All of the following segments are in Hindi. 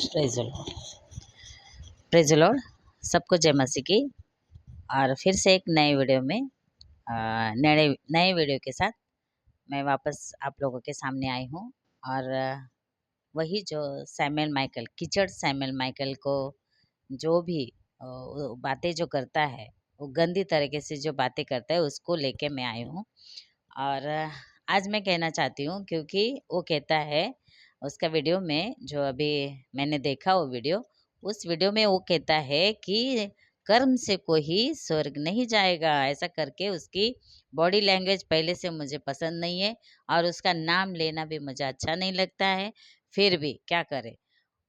Praise Lord. Praise Lord. सबको जय मसीह की। और फिर से एक नए वीडियो में नए नए वीडियो के साथ मैं वापस आप लोगों के सामने आई हूँ। और वही जो सैमुअल माइकल कीचड़ सैमुअल माइकल को जो भी वो बातें जो करता है, वो गंदी तरीके से जो बातें करता है, उसको लेके मैं आई हूँ। और आज मैं कहना चाहती हूँ क्योंकि वो कहता है उसका वीडियो में, जो अभी मैंने देखा वो वीडियो, उस वीडियो में वो कहता है कि कर्म से कोई स्वर्ग नहीं जाएगा, ऐसा करके उसकी बॉडी लैंग्वेज पहले से मुझे पसंद नहीं है और उसका नाम लेना भी मुझे अच्छा नहीं लगता है। फिर भी क्या करे,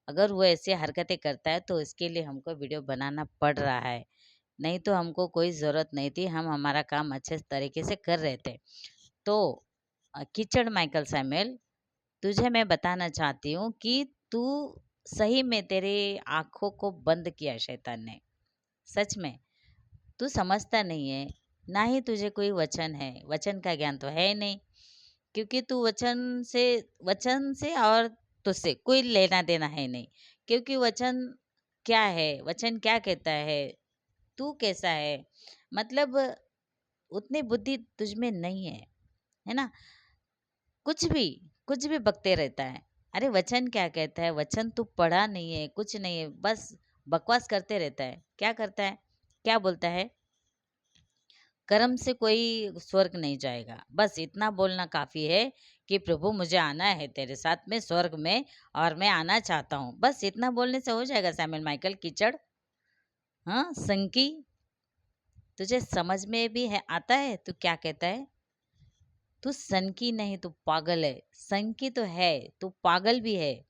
अगर वो ऐसे हरकतें करता है तो इसके लिए हमको वीडियो बनाना पड़ रहा है, नहीं तो हमको कोई ज़रूरत नहीं थी, हम हमारा काम अच्छे तरीके से कर रहे थे। तो कीचड़ माइकल सैमुअल, तुझे मैं बताना चाहती हूँ कि तू सही में, तेरे आँखों को बंद किया शैतान ने। सच में तू समझता नहीं है, ना ही तुझे कोई वचन है, वचन का ज्ञान तो है नहीं, क्योंकि तू वचन से और तुझसे कोई लेना देना है नहीं। क्योंकि वचन क्या है, वचन क्या कहता है, तू कैसा है, मतलब उतनी बुद्धि तुझ में नहीं है ना। कुछ भी बकते रहता है। अरे वचन क्या कहता है, वचन तू पढ़ा नहीं है, कुछ नहीं है, बस बकवास करते रहता है। क्या करता है, क्या बोलता है, कर्म से कोई स्वर्ग नहीं जाएगा, बस इतना बोलना काफ़ी है कि प्रभु मुझे आना है तेरे साथ में स्वर्ग में और मैं आना चाहता हूँ। बस इतना बोलने से हो जाएगा सैमुअल माइकल कीचड़। हाँ संकी, तुझे समझ में भी है, आता है तू क्या कहता है। तू सनकी नहीं, तू पागल है। सनकी तो है, तू पागल भी है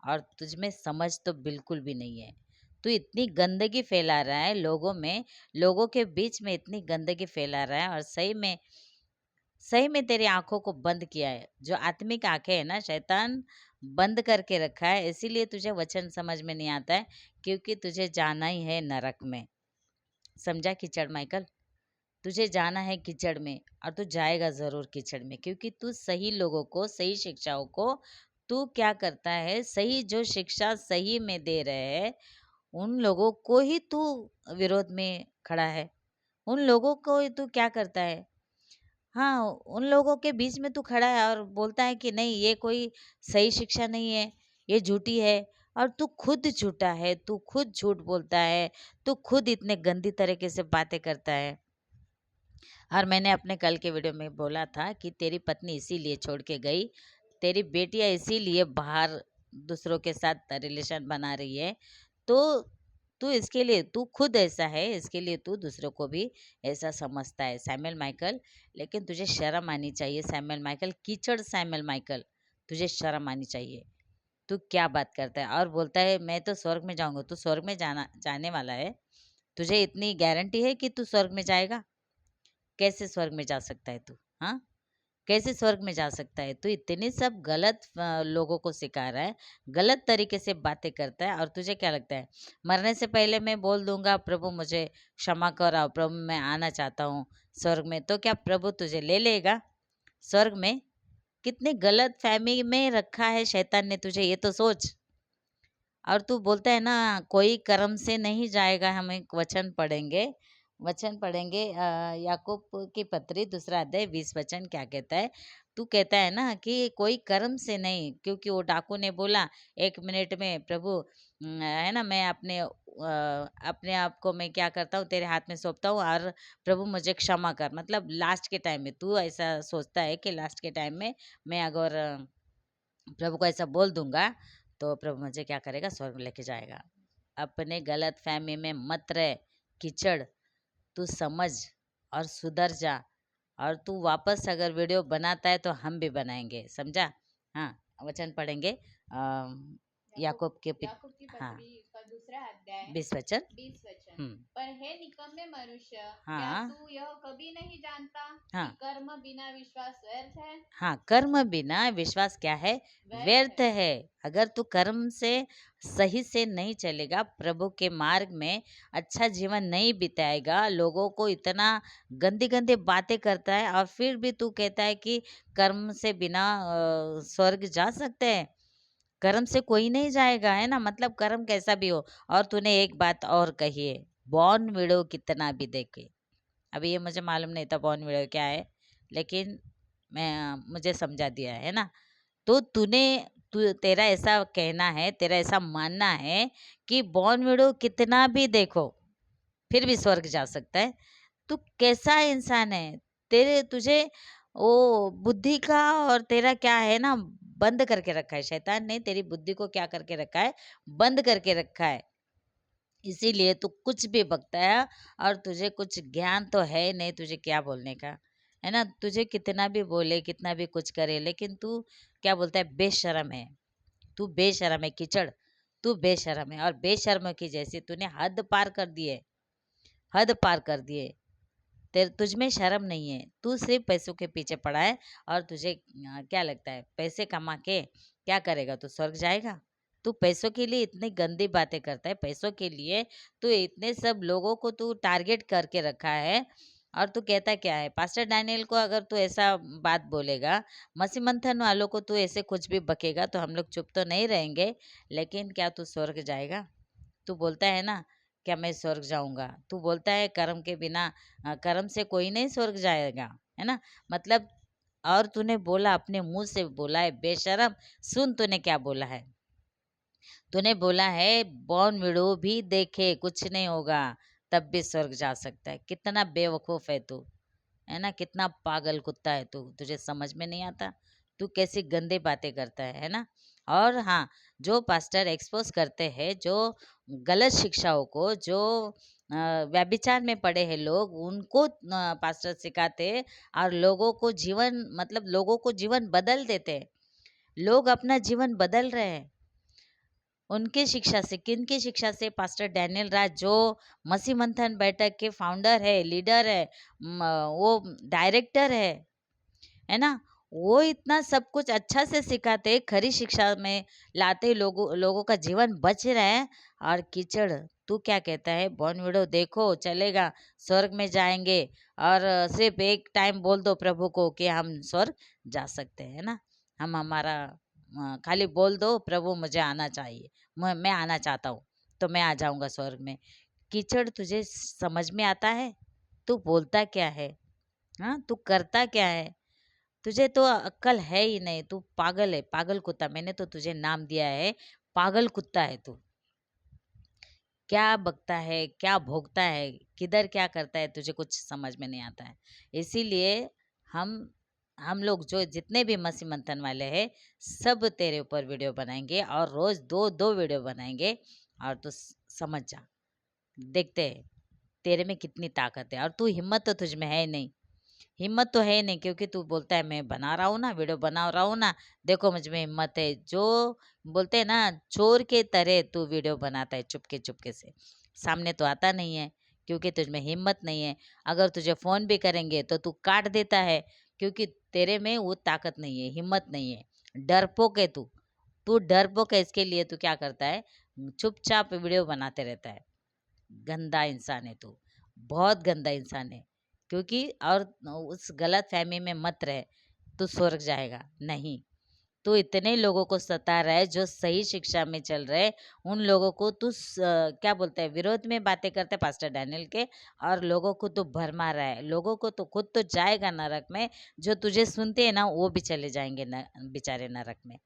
और तुझ में समझ तो बिल्कुल भी नहीं है। तू इतनी गंदगी फैला रहा है लोगों में, लोगों के बीच में इतनी गंदगी फैला रहा है, और सही में तेरी आंखों को बंद किया है। जो आत्मिक आंखें है ना, शैतान बंद करके रखा है, इसीलिए तुझे वचन समझ में नहीं आता है, क्योंकि तुझे जाना ही है नरक में। समझा कीचड़ माइकल, तुझे जाना है कीचड़ में और तू जाएगा ज़रूर कीचड़ में, क्योंकि तू सही लोगों को, सही शिक्षाओं को, तू क्या करता है, सही जो शिक्षा सही में दे रहे हैं उन लोगों को ही तू विरोध में खड़ा है। उन लोगों को ही तू क्या करता है, हाँ उन लोगों के बीच में तू खड़ा है और बोलता है कि नहीं ये कोई सही शिक्षा नहीं है, ये झूठी है। और तू खुद झूठा है, तू खुद झूठ बोलता है, तू खुद इतने गंदी तरीके से बातें करता है। और मैंने अपने कल के वीडियो में बोला था कि तेरी पत्नी इसीलिए छोड़ के गई, तेरी बेटियां इसीलिए बाहर दूसरों के साथ रिलेशन बना रही है। तो तू इसके लिए, तू खुद ऐसा है, इसके लिए तू दूसरों को भी ऐसा समझता है सैमुअल माइकल। लेकिन तुझे शर्म आनी चाहिए सैमुअल माइकल, कीचड़ सैमुअल माइकल, तुझे शर्म आनी चाहिए। तू क्या बात करता है और बोलता है मैं तो स्वर्ग में जाऊंगा। तू स्वर्ग में जाने वाला है? तुझे इतनी गारंटी है कि तू स्वर्ग में जाएगा? कैसे स्वर्ग में जा सकता है तू? हाँ, कैसे स्वर्ग में जा सकता है तू? इतनी सब गलत लोगों को सिखा रहा है, गलत तरीके से बातें करता है। और तुझे क्या लगता है, मरने से पहले मैं बोल दूंगा प्रभु मुझे क्षमा कराओ, प्रभु मैं आना चाहता हूँ स्वर्ग में, तो क्या प्रभु तुझे ले लेगा स्वर्ग में? कितनी गलत फहमी में रखा है शैतान ने तुझे, ये तो सोच। और तू बोलता है ना कोई कर्म से नहीं जाएगा। हम एक वचन पढ़ेंगे याकूब की पत्री दूसरा अध्याय 20 वचन क्या कहता है। तू कहता है ना कि कोई कर्म से नहीं, क्योंकि वो डाकू ने बोला 1 मिनट में प्रभु है ना, मैं अपने आप को मैं क्या करता हूँ तेरे हाथ में सौंपता हूँ और प्रभु मुझे क्षमा कर। मतलब लास्ट के टाइम में तू ऐसा सोचता है कि लास्ट के टाइम में मैं अगर प्रभु को ऐसा बोल दूंगा तो प्रभु मुझे क्या करेगा, स्वर्ग में लेके जाएगा। अपने गलत फहमी में मत रह कीचड़, तू समझ और सुधर जा। और तू वापस अगर वीडियो बनाता है तो हम भी बनाएंगे, समझा। हाँ, वचन पढ़ेंगे याकूब के याकूब की हाँ पत्री का दूसरा अध्याय 20 वचन। 20 वचन। हम्म। पर हे निकम्मे मनुष्य, क्या हाँ तू यह कभी नहीं जानता कि हाँ कर्म बिना विश्वास व्यर्थ है? हाँ, कर्म बिना विश्वास क्या है, व्यर्थ व्यर्थ है। है। अगर तू कर्म से सही से नहीं चलेगा, प्रभु के मार्ग में अच्छा जीवन नहीं बिताएगा, लोगों को इतना गंदी गंदी बातें करता है और फिर भी तू कहता है कि कर्म से बिना स्वर्ग जा सकते हैं। कर्म से कोई नहीं जाएगा, है ना? मतलब कर्म कैसा भी हो। और तूने एक बात और कही है, बॉर्न विडो कितना भी देखे। अभी ये मुझे मालूम नहीं था बॉर्न विडो क्या है, लेकिन मुझे समझा दिया है ना। तो तेरा ऐसा कहना है, तेरा ऐसा मानना है कि बॉर्न विडो कितना भी देखो, फिर भी स्वर्ग जा सकता है। तू कैसा इंसान है? तेरे तुझे वो बुद्धि का और तेरा क्या है ना, बंद करके रखा है। शैतान ने तेरी बुद्धि को क्या करके रखा है? बंद करके रखा है। इसीलिए तू कुछ भी बकता है और तुझे कुछ ज्ञान तो है नहीं, तुझे क्या बोलने का, है ना? तुझे कितना भी बोले, कितना भी कुछ करे, लेकिन तू क्या बोलता है? बेशर्म है। तू बेशर्म है कीचड़, तू बेशर्म है। और बेशर्म की जैसी तूने हद पार कर दी है, हद पार कर दिए। तेरे तुझ में शर्म नहीं है, तू सिर्फ पैसों के पीछे पड़ा है। और तुझे क्या लगता है पैसे कमा के क्या करेगा? तू स्वर्ग जाएगा? तू पैसों के लिए इतनी गंदी बातें करता है, पैसों के लिए तू इतने सब लोगों को तू टारगेट करके रखा है। और तू कहता क्या है? पास्टर डैनियल को अगर तू ऐसा बात बोलेगा, मसीह मंथन वालों को तू ऐसे कुछ भी बकेगा, तो हम लोग चुप तो नहीं रहेंगे, लेकिन क्या तू स्वर्ग जाएगा? तू बोलता है ना, क्या मैं स्वर्ग जाऊंगा? तू बोलता है कर्म के बिना, कर्म से कोई नहीं स्वर्ग जाएगा, है ना? मतलब, और तूने बोला, अपने मुंह से बोला है बेशरम। सुन तूने क्या बोला है? तूने बोला है बॉर्न विडो भी देखे कुछ नहीं होगा, तब भी स्वर्ग जा सकता है। कितना बेवकूफ है तू, है ना? कितना पागल कुत्ता है तू, तुझे समझ में नहीं आता? तू कैसी गंदी बातें करता है ना? और हाँ, जो पास्टर एक्सपोज करते हैं, जो गलत शिक्षाओं को, जो व्यभिचार में पड़े हैं लोग, उनको पास्टर सिखाते हैं और लोगों को जीवन, मतलब लोगों को जीवन बदल देते हैं। लोग अपना जीवन बदल रहे हैं उनके शिक्षा से। किनकी शिक्षा से? पास्टर डैनियल राज, जो मसीह मंथन बैठक के फाउंडर है, लीडर है, वो डायरेक्टर है ना? वो इतना सब कुछ अच्छा से सिखाते, खरी शिक्षा में लाते, लोगों लोगों का जीवन बच रहा है। और कीचड़, तू क्या कहता है? बॉर्नविडो देखो चलेगा, स्वर्ग में जाएंगे। और सिर्फ एक टाइम बोल दो प्रभु को कि हम स्वर्ग जा सकते हैं ना। हम हमारा खाली बोल दो, प्रभु मुझे आना चाहिए, मैं आना चाहता हूँ, तो मैं आ जाऊंगा स्वर्ग में। कीचड़, तुझे समझ में आता है? तू बोलता क्या है? हाँ, तू करता क्या है? तुझे तो अक्ल है ही नहीं, तू पागल है, पागल कुत्ता। मैंने तो तुझे नाम दिया है, पागल कुत्ता है तू। क्या बकता है, क्या भोगता है, किधर क्या करता है, तुझे कुछ समझ में नहीं आता है। इसीलिए हम हम लोग जो जितने भी मसीह मंथन वाले हैं, सब तेरे ऊपर वीडियो बनाएंगे, और रोज दो दो वीडियो बनाएंगे। और तू समझ जा, देखते हैं तेरे में कितनी ताकत है। और तू, हिम्मत तो तुझ में है नहीं, हिम्मत तो है नहीं, क्योंकि तू बोलता है मैं बना रहा हूँ ना, वीडियो बना रहा हूँ ना, देखो मुझ में हिम्मत है। जो बोलते हैं ना, चोर के तरह तू वीडियो बनाता है, चुपके चुपके से, सामने तो आता नहीं है, क्योंकि तुझ में हिम्मत नहीं है। अगर तुझे फ़ोन भी करेंगे तो तू काट देता है, क्योंकि तेरे में वो ताकत नहीं है, हिम्मत नहीं है। डरपोक है तू, तू डरपोक है। इसके लिए तू क्या करता है? चुपचाप वीडियो बनाते रहता है। गंदा इंसान है तू, बहुत गंदा इंसान है। क्योंकि और उस गलत फहमी में मत रहे, तू स्वर्ग जाएगा नहीं। तू इतने लोगों को सता रहा है जो सही शिक्षा में चल रहे, उन लोगों को तू क्या बोलता है, विरोध में बातें करते पास्टर डैनियल के, और लोगों को तू भरमा रहा है। लोगों को तो खुद तो जाएगा नरक में, जो तुझे सुनते हैं ना वो भी चले जाएंगे न, बेचारे नरक में।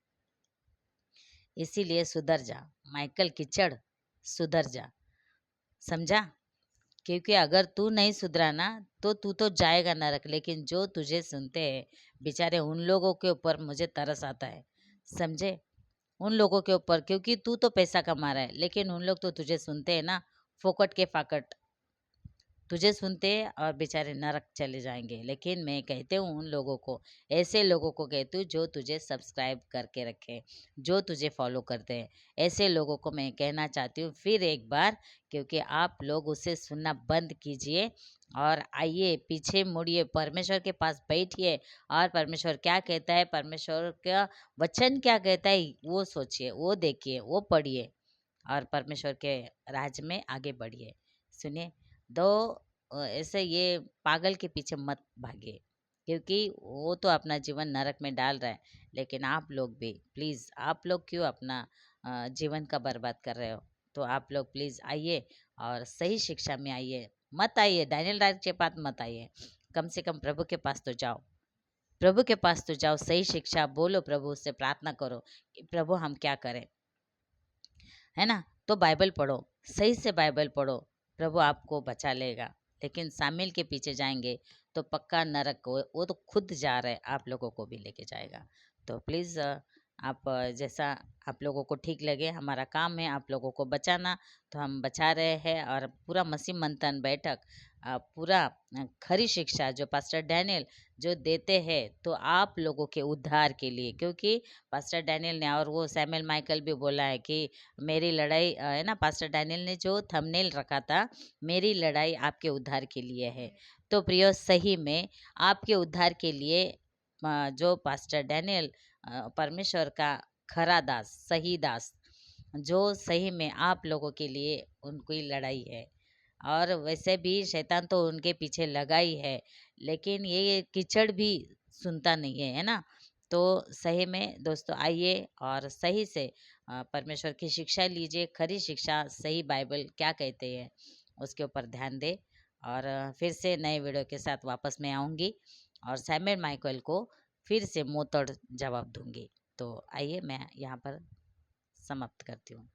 इसीलिए सुधर जा, माइकल कीचड़, सुधर जा, समझा? क्योंकि अगर तू नहीं सुधरा ना, तो तू तो जाएगा नरक। लेकिन जो तुझे सुनते हैं, बेचारे उन लोगों के ऊपर मुझे तरस आता है, समझे? उन लोगों के ऊपर, क्योंकि तू तो पैसा कमा रहा है, लेकिन उन लोग तो तुझे सुनते हैं ना, फोकट के फाकट तुझे सुनते हैं और बेचारे नरक चले जाएंगे। लेकिन मैं कहते हूँ उन लोगों को, ऐसे लोगों को कहती हूँ जो तुझे सब्सक्राइब करके रखे, जो तुझे फॉलो करते हैं। ऐसे लोगों को मैं कहना चाहती हूँ फिर एक बार, क्योंकि आप लोग उसे सुनना बंद कीजिए और आइए, पीछे मुड़िए, परमेश्वर के पास बैठिए, और परमेश्वर क्या कहता है, परमेश्वर का वचन क्या कहता है, वो सोचिए, वो देखिए, वो पढ़िए, और परमेश्वर के राज में आगे बढ़िए। सुनिए, दो ऐसे ये पागल के पीछे मत भागिए, क्योंकि वो तो अपना जीवन नरक में डाल रहा है, लेकिन आप लोग भी प्लीज़, आप लोग क्यों अपना जीवन का बर्बाद कर रहे हो? तो आप लोग प्लीज़ आइए और सही शिक्षा में आइए। मत आइए डैनियल डाइट के पास मत आइए, कम से कम प्रभु के पास तो जाओ। प्रभु के पास तो जाओ, सही शिक्षा बोलो, प्रभु से प्रार्थना करो कि प्रभु हम क्या करें, है ना? तो बाइबल पढ़ो, सही से बाइबल पढ़ो, प्रभु आपको बचा लेगा। लेकिन सामिल के पीछे जाएँगे तो पक्का नरक को वो तो खुद जा रहा है, आप लोगों को भी लेके जाएगा। तो प्लीज़ आप जैसा आप लोगों को ठीक लगे, हमारा काम है आप लोगों को बचाना, तो हम बचा रहे हैं और पूरा मसीह मंथन बैठक पूरा खरी शिक्षा जो पास्टर डैनियल जो देते हैं, तो आप लोगों के उद्धार के लिए, क्योंकि पास्टर डैनियल ने और वो सैमुअल माइकल भी बोला है कि मेरी लड़ाई है ना, पास्टर डैनियल ने जो थंबनेल रखा था, मेरी लड़ाई आपके उद्धार के लिए है। तो प्रियो सही में आपके उद्धार के लिए जो पास्टर डैनियल परमेश्वर का खरा दास, सही दास, जो सही में आप लोगों के लिए उनकी लड़ाई है। और वैसे भी शैतान तो उनके पीछे लगा ही है, लेकिन ये कीचड़ भी सुनता नहीं है, है ना? तो सही में दोस्तों आइए और सही से परमेश्वर की शिक्षा लीजिए, खरी शिक्षा, सही बाइबल क्या कहते हैं, उसके ऊपर ध्यान दें। और फिर से नए वीडियो के साथ वापस मैं आऊँगी और सैमुअल माइकल को फिर से मुँह तोड़ जवाब दूँगी। तो आइए मैं यहाँ पर समाप्त करती हूँ।